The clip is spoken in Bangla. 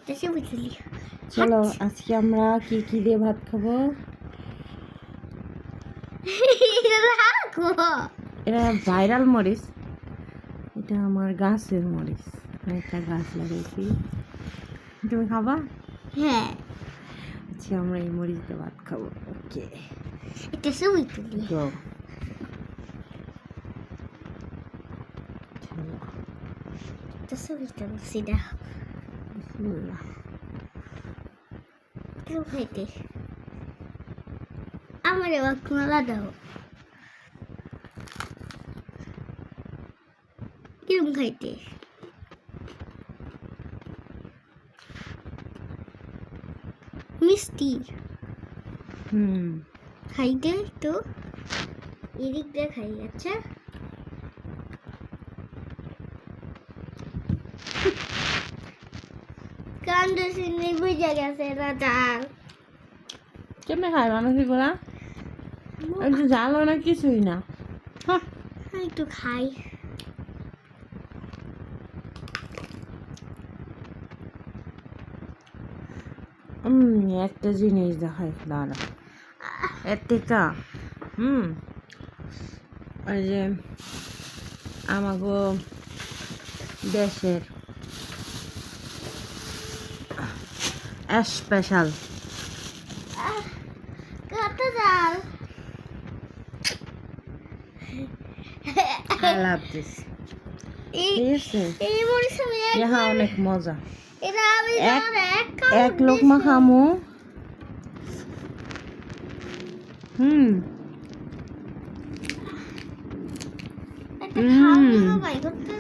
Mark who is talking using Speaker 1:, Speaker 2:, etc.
Speaker 1: দেশে বুঝলি
Speaker 2: চলো আজকে আমরা কি কি দিয়ে ভাত খাবো।
Speaker 1: রাখো
Speaker 2: এটা ভাইরাল মরিচ, এটা আমার গাছের মরিচ, আমি একটা গাছ লাগাইছি। তুমি খাবা?
Speaker 1: হ্যাঁ
Speaker 2: আজকে আমরা এই মরিচ দিয়ে ভাত খাবো। ওকে
Speaker 1: দেশে বুঝলি
Speaker 2: গো।
Speaker 1: দেশে বুঝতে পারছি না
Speaker 2: বিসমিল্লাহ।
Speaker 1: কেউ খাইতে আমার এবার কলা দাও কিরম খাইতে মিষ্টি খাইতে তো এদিক দিয়ে খাই আচ্ছা কান্দ শুনে বুঝে গেছে না ডাল
Speaker 2: কেমনে খায় মানুষ এগুলা? একটু জালো না কিছুই না। হ্যাঁ
Speaker 1: একটু খাই
Speaker 2: একটা জিনিস দেখাই দাঁড়া এতেটা ওই যে আমাগো দেশের স্পেশাল
Speaker 1: কত ডাল
Speaker 2: আই লাভ দিস।
Speaker 1: এই
Speaker 2: ঠিক আছে,
Speaker 1: এই মরিচ আমি
Speaker 2: ইহা অনেক মজা।
Speaker 1: এটা আমি
Speaker 2: এক লোকমা খামু।
Speaker 1: একটা খাওয়া ভাই করতে